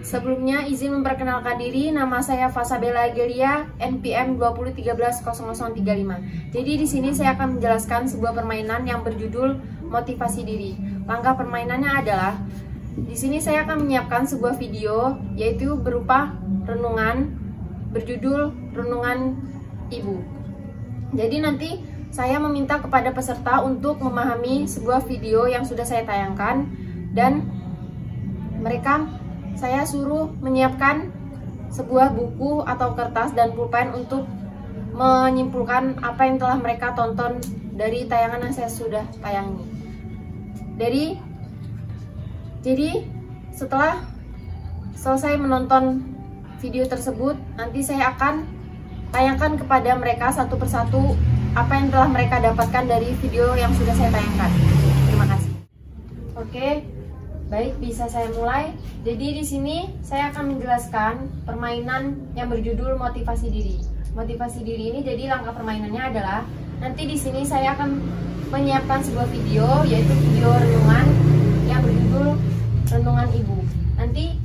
Sebelumnya izin memperkenalkan diri, nama saya Fasabella Gelia, NPM 20130035. Jadi di sini saya akan menjelaskan sebuah permainan yang berjudul motivasi diri. Langkah permainannya adalah di sini saya akan menyiapkan sebuah video yaitu berupa renungan berjudul Renungan Ibu. Jadi nanti saya meminta kepada peserta untuk memahami sebuah video yang sudah saya tayangkan dan saya suruh menyiapkan sebuah buku atau kertas dan pulpen untuk menyimpulkan apa yang telah mereka tonton dari tayangan yang saya sudah tayangi. Jadi setelah selesai menonton video tersebut, nanti saya akan tayangkan kepada mereka satu persatu apa yang telah mereka dapatkan dari video yang sudah saya tayangkan. Terima kasih. Oke, baik, bisa saya mulai. Jadi di sini saya akan menjelaskan permainan yang berjudul motivasi diri. Motivasi diri ini jadi langkah permainannya adalah nanti di sini saya akan menyiapkan sebuah video yaitu video renungan yang berjudul Renungan Ibu. Nanti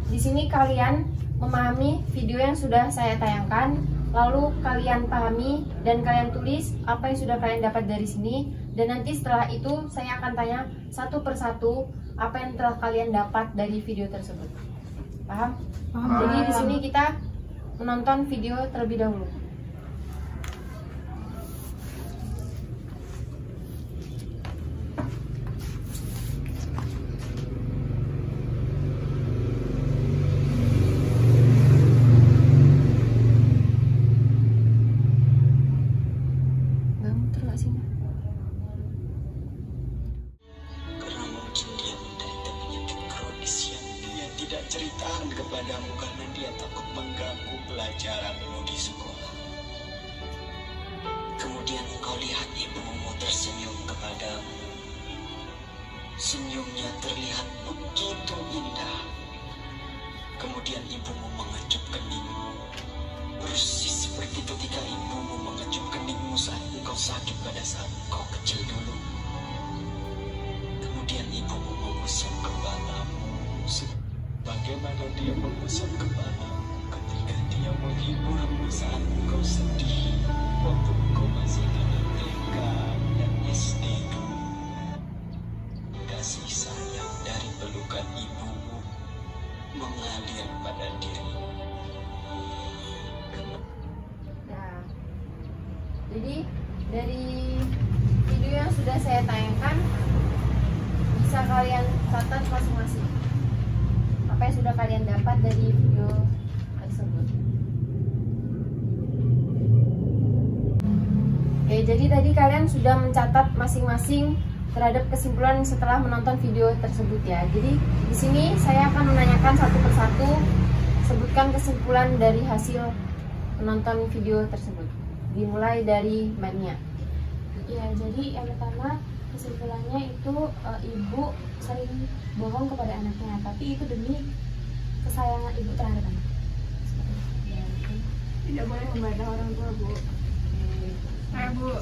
di sini kalian memahami video yang sudah saya tayangkan, lalu kalian pahami dan kalian tulis apa yang sudah kalian dapat dari sini, dan nanti setelah itu saya akan tanya satu persatu apa yang telah kalian dapat dari video tersebut. Paham? Paham. Jadi di sini kita menonton video terlebih dahulu. Ceritakan kepadamu karena dia takut mengganggu pelajaranmu di sekolah. Kemudian engkau lihat ibumu tersenyum kepadamu. Senyumnya terlihat begitu indah. Kemudian ibumu mengecup keningmu. Persis seperti ketika ibumu mengecup keningmu saat engkau sakit pada saat engkau kecil dulu. Kemudian ibumu mengusap kepalamu. Bagaimana dia mengusap kepalamu ketika dia menghiburmu saat engkau sedih waktu engkau masih dalam TK dan SD dulu. Kasih sayang dari pelukan ibumu mengalir pada dirimu. Nah, jadi dari video yang sudah saya tayangkan bisa kalian catat masing-masing apa yang sudah kalian dapat dari video tersebut. Oke, jadi tadi kalian sudah mencatat masing-masing terhadap kesimpulan setelah menonton video tersebut ya. Jadi di sini saya akan menanyakan satu persatu, sebutkan kesimpulan dari hasil menonton video tersebut. Dimulai dari Mbak Nia. Ya, jadi yang pertama kesimpulannya itu ibu sering bohong kepada anaknya, tapi itu demi kesayangan ibu terhadap anak. Tidak boleh membantah orang tua, Bu. Bu,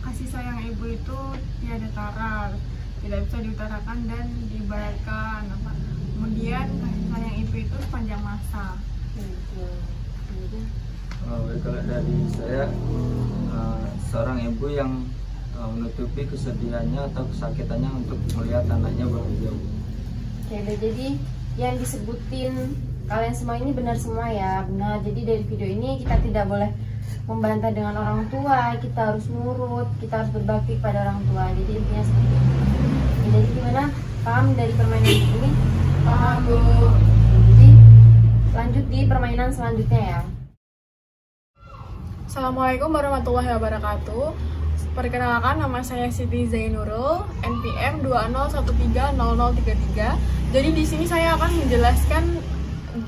kasih sayang ibu itu tiada tara, tidak bisa diutarakan dan diibaratkan. Kemudian kasih sayang ibu itu sepanjang masa. Kalau dari saya, seorang ibu yang menutupi kesedihannya atau kesakitannya untuk melihat anaknya bahagia. Oke, jadi yang disebutin kalian semua ini benar semua ya, benar. Jadi dari video ini kita tidak boleh membantah dengan orang tua, kita harus nurut, kita harus berbakti kepada orang tua. Jadi intinya seperti itu. Jadi gimana? Paham dari permainan ini? Paham, Bu. Jadi lanjut di permainan selanjutnya ya. Assalamualaikum warahmatullahi wabarakatuh. Perkenalkan, nama saya Siti Zainurul, NPM 20130033. Jadi di sini saya akan menjelaskan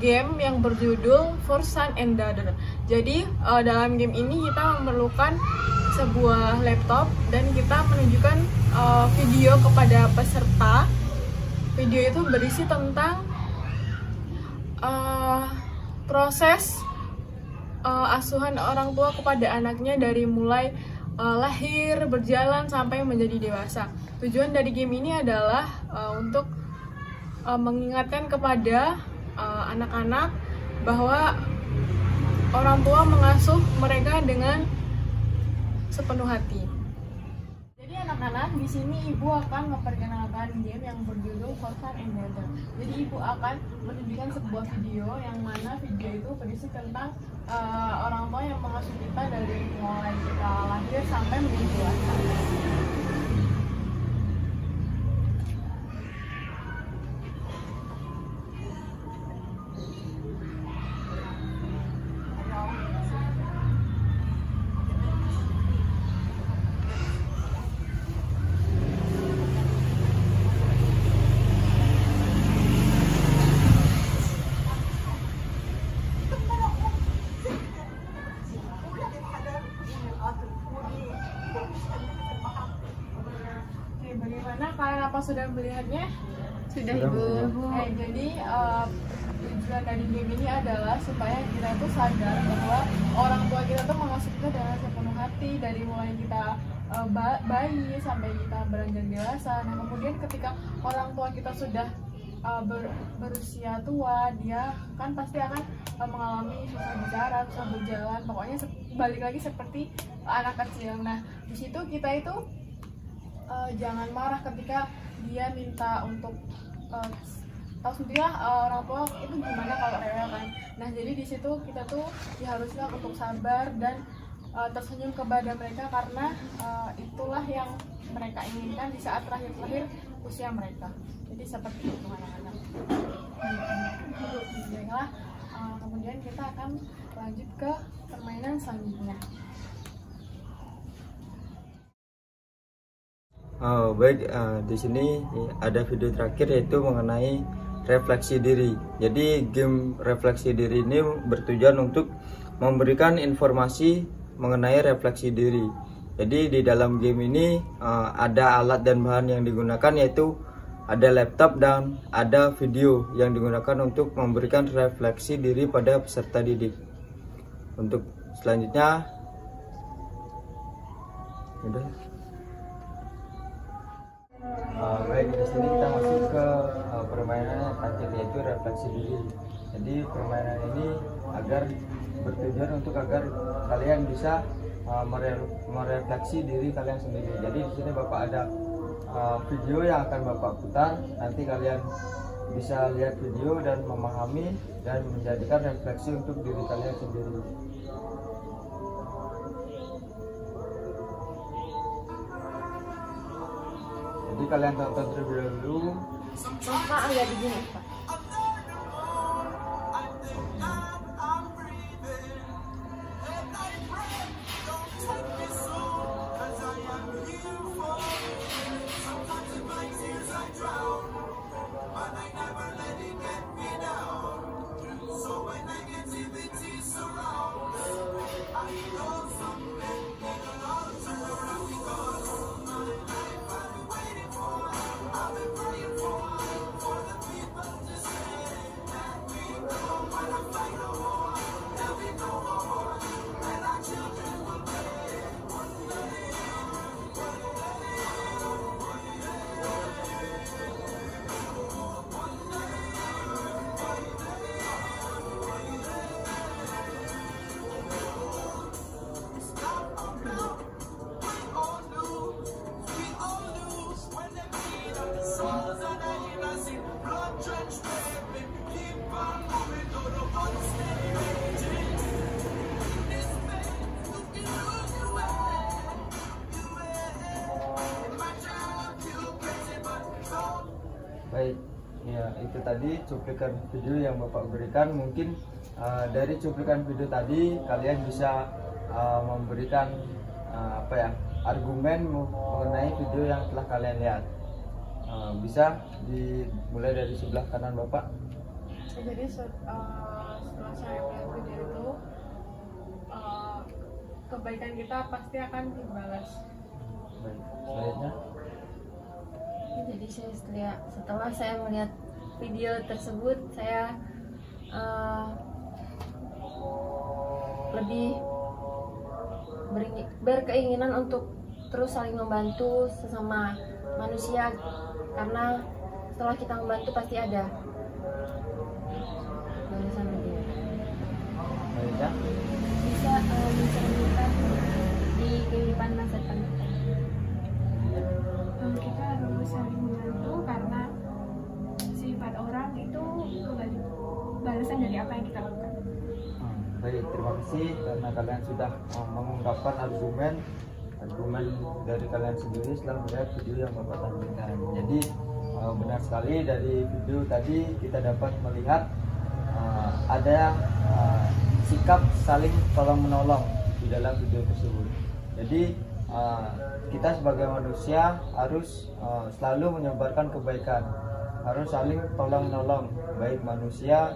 game yang berjudul For Son and Daughter. Jadi dalam game ini kita memerlukan sebuah laptop dan kita menunjukkan video kepada peserta. Video itu berisi tentang proses asuhan orang tua kepada anaknya dari mulai lahir, berjalan, sampai menjadi dewasa. Tujuan dari game ini adalah untuk mengingatkan kepada anak-anak bahwa orang tua mengasuh mereka dengan sepenuh hati. Jadi anak-anak, di sini ibu akan memperkenalkan game yang berjudul For Fun and Gather. Jadi ibu akan menunjukkan sebuah video yang mana video itu berisi tentang orang tua yang mengasuh kita dari mulai kita lahir sampai menjadi dewasa. Bagaimana kalian, apa sudah melihatnya? Sudah Ibu. Jadi tujuan dari game ini adalah supaya kita tuh sadar bahwa orang tua kita tuh mengasuh kita dengan sepenuh hati dari mulai kita bayi sampai kita beranjak dewasa. Nah kemudian ketika orang tua kita sudah berusia tua, dia kan pasti akan mengalami susah bicara, susah berjalan, pokoknya balik lagi seperti anak kecil. Nah di situ kita itu jangan marah ketika dia minta untuk tahu sendiri lah orang tua itu gimana kalau rewel kan. Nah jadi di situ kita tuh diharuskan untuk sabar dan tersenyum kepada mereka karena itulah yang mereka inginkan di saat terakhir usia mereka. Jadi seperti itu anak-anak. Baiklah, kemudian kita akan lanjut ke permainan selanjutnya. Baik, di sini ada video terakhir yaitu mengenai refleksi diri. Jadi game refleksi diri ini bertujuan untuk memberikan informasi mengenai refleksi diri. Jadi di dalam game ini ada alat dan bahan yang digunakan, yaitu ada laptop dan ada video yang digunakan untuk memberikan refleksi diri pada peserta didik. Untuk selanjutnya, udah. Baik, di sini kita masuk ke permainan yang terakhir, yaitu refleksi diri. Jadi permainan ini bertujuan untuk agar kalian bisa merefleksi diri kalian sendiri. Jadi di sini Bapak ada video yang akan Bapak putar. Nanti kalian bisa lihat video dan memahami dan menjadikan refleksi untuk diri kalian sendiri. Jadi kalian tonton terlebih dahulu. Bapak agak begini Pak. Baik, ya itu tadi cuplikan video yang Bapak berikan. Mungkin dari cuplikan video tadi kalian bisa memberikan argumen mengenai video yang telah kalian lihat. Bisa dimulai dari sebelah kanan Bapak. Jadi setelah saya melihat video itu, kebaikan kita pasti akan dibalas. Baik, selanjutnya. Jadi setelah saya melihat video tersebut, saya lebih berkeinginan untuk terus saling membantu sesama manusia, karena setelah kita membantu pasti ada balasan dia. Baiknya. Bisa mencerminkan di kehidupan masa depan kita. Kita harus saling membantu karena sifat orang itu balasan dari apa yang kita lakukan. Baik, terima kasih karena kalian sudah mengungkapkan argumen dari kalian sendiri setelah melihat video yang Bapak tampilkan. Jadi benar sekali dari video tadi kita dapat melihat ada sikap saling tolong menolong di dalam video tersebut. Jadi kita sebagai manusia harus selalu menyebarkan kebaikan, harus saling tolong menolong, baik manusia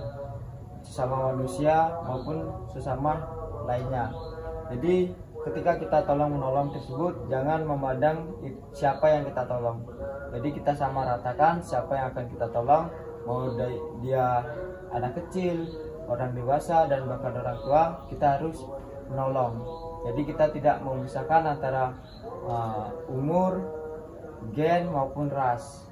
sesama manusia maupun sesama lainnya. Jadi ketika kita tolong menolong tersebut, jangan memandang siapa yang kita tolong. Jadi kita sama ratakan siapa yang akan kita tolong, mau dia anak kecil, orang dewasa, dan bahkan orang tua, kita harus menolong. Jadi kita tidak memisahkan antara umur, gen maupun ras.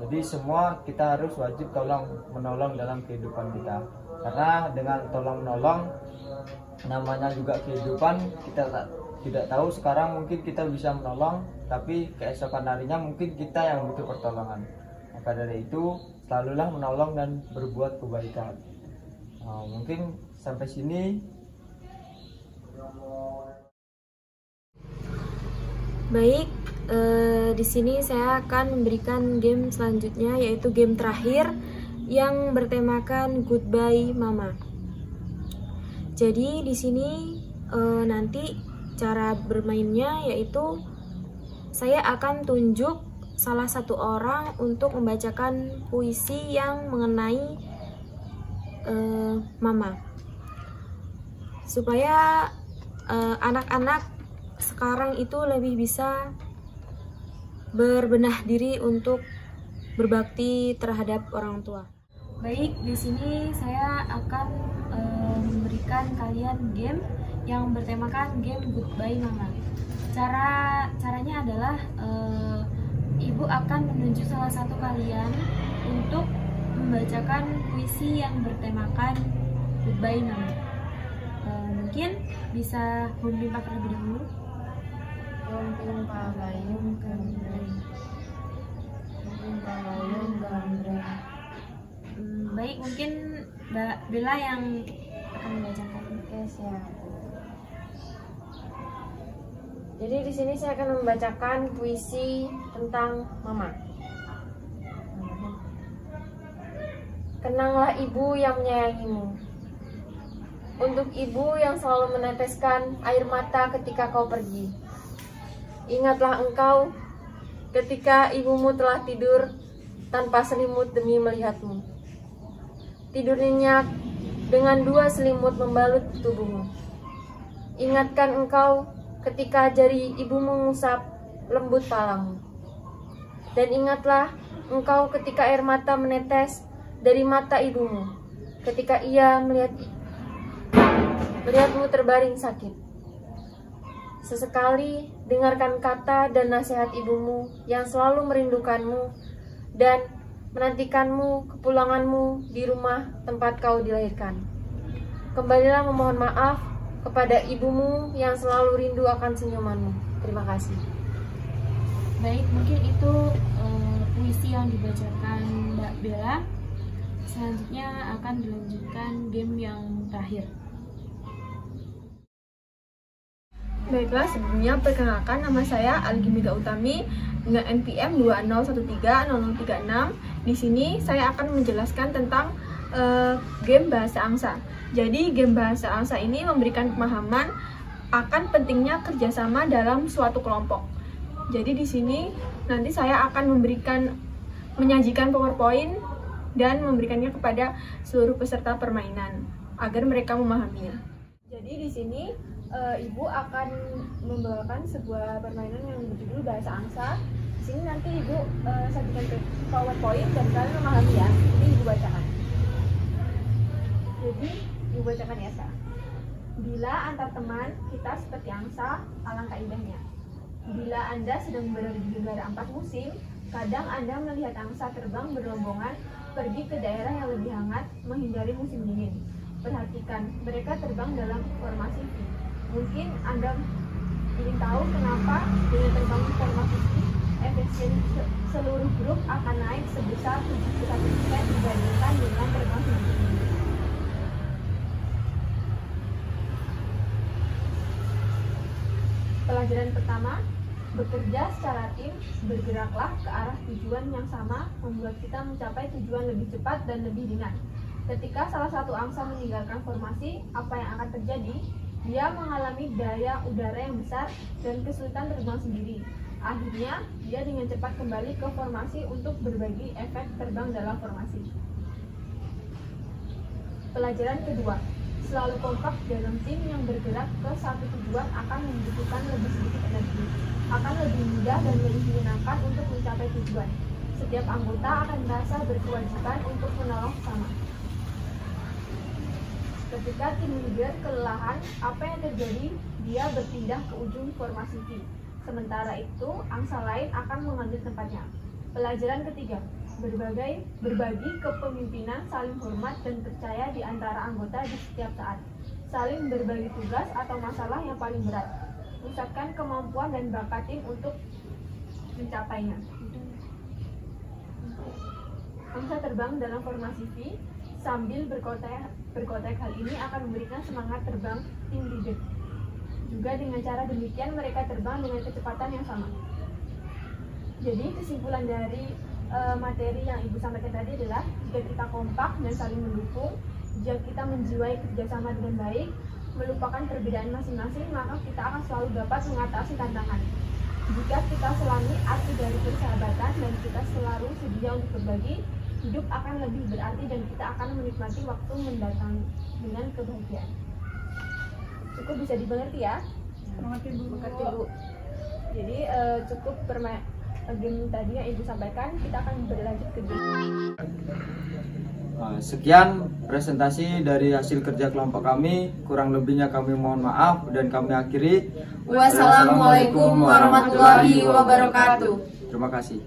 Jadi semua kita harus wajib tolong menolong dalam kehidupan kita. Karena dengan tolong menolong, namanya juga kehidupan, kita tidak tahu sekarang mungkin kita bisa menolong, tapi keesokan harinya mungkin kita yang butuh pertolongan. Maka dari itu selalulah menolong dan berbuat kebaikan. Mungkin sampai sini. Baik, di sini saya akan memberikan game selanjutnya, yaitu game terakhir yang bertemakan Goodbye Mama. Jadi di sini nanti cara bermainnya yaitu saya akan tunjuk salah satu orang untuk membacakan puisi yang mengenai Mama, supaya anak-anak sekarang itu lebih bisa berbenah diri untuk berbakti terhadap orang tua. Baik, di sini saya akan memberikan kalian game yang bertemakan game Goodbye Mama. Caranya adalah ibu akan menunjuk salah satu kalian untuk membacakan puisi yang bertemakan Goodbye Mama. Mungkin bisa memimpin terlebih dahulu. Baik, mungkin Mbak Bella yang akan membacakan. Oke, siap. Jadi di sini saya akan membacakan puisi tentang Mama. Kenanglah ibu yang menyayangimu. Untuk ibu yang selalu meneteskan air mata ketika kau pergi. Ingatlah engkau ketika ibumu telah tidur tanpa selimut demi melihatmu. Tidur nyenyak dengan 2 selimut membalut tubuhmu. Ingatkan engkau ketika jari ibumu mengusap lembut palamu. Dan ingatlah engkau ketika air mata menetes dari mata ibumu, ketika ia melihatmu terbaring sakit. Sesekali dengarkan kata dan nasihat ibumu yang selalu merindukanmu dan menantikanmu kepulanganmu di rumah tempat kau dilahirkan. Kembalilah memohon maaf kepada ibumu yang selalu rindu akan senyumanmu. Terima kasih. Baik, mungkin itu puisi yang dibacakan Mbak Bella. Selanjutnya akan dilanjutkan game yang terakhir. Baiklah, sebelumnya perkenalkan, nama saya Algimida Utami dengan NPM 20130036. Di sini saya akan menjelaskan tentang game bahasa angsa. Jadi game bahasa angsa ini memberikan pemahaman akan pentingnya kerjasama dalam suatu kelompok. Jadi di sini nanti saya akan menyajikan PowerPoint dan memberikannya kepada seluruh peserta permainan agar mereka memahaminya. Jadi di sini Ibu akan membawakan sebuah permainan yang berjudul bahasa angsa. Di sini nanti Ibu sajikan PowerPoint dan kalian memahami ya. Ini Ibu bacakan. Jadi Ibu bacakan ya, Sa. Bila antar teman kita seperti angsa, alangkah indahnya. Bila Anda sedang berada di negara 4 musim, kadang Anda melihat angsa terbang berrombongan pergi ke daerah yang lebih hangat, menghindari musim dingin. Perhatikan, mereka terbang dalam formasi V. Mungkin Anda ingin tahu kenapa dengan terbang formasi V, efisiensi seluruh grup akan naik sebesar 71% dibandingkan dengan terbang sendiri. Pelajaran pertama, bekerja secara tim, bergeraklah ke arah tujuan yang sama, membuat kita mencapai tujuan lebih cepat dan lebih ringan. Ketika salah satu angsa meninggalkan formasi, apa yang akan terjadi? Dia mengalami daya udara yang besar dan kesulitan terbang sendiri. Akhirnya, dia dengan cepat kembali ke formasi untuk berbagi efek terbang dalam formasi. Pelajaran kedua, selalu kompak dalam tim yang bergerak ke satu tujuan akan membutuhkan lebih sedikit energi, akan lebih mudah dan lebih menyenangkan untuk mencapai tujuan. Setiap anggota akan merasa berkewajiban untuk menolong sesama. Ketika tim leader kelelahan, apa yang terjadi? Dia berpindah ke ujung formasi V. Sementara itu, angsa lain akan mengambil tempatnya. Pelajaran ketiga, berbagi kepemimpinan, saling hormat dan percaya di antara anggota di setiap saat. Saling berbagi tugas atau masalah yang paling berat. Pusatkan kemampuan dan bakat tim untuk mencapainya. Angsa terbang dalam formasi V sambil berkotek hal ini akan memberikan semangat terbang tim leader. Juga dengan cara demikian mereka terbang dengan kecepatan yang sama. Jadi kesimpulan dari materi yang Ibu sampaikan tadi adalah jika kita kompak dan saling mendukung, jika kita menjiwai kerjasama dengan baik, melupakan perbedaan masing-masing, maka kita akan selalu dapat mengatasi tantangan. Jika kita selami arti dari persahabatan dan kita selalu sedia untuk berbagi, hidup akan lebih berarti dan kita akan menikmati waktu mendatang dengan kebahagiaan. Cukup bisa dimengerti ya? Mengerti Bu. Jadi cukup game tadi yang Ibu sampaikan, kita akan berlanjut ke game. Sekian presentasi dari hasil kerja kelompok kami. Kurang lebihnya kami mohon maaf dan kami akhiri. Wassalamualaikum warahmatullahi wabarakatuh. Terima kasih.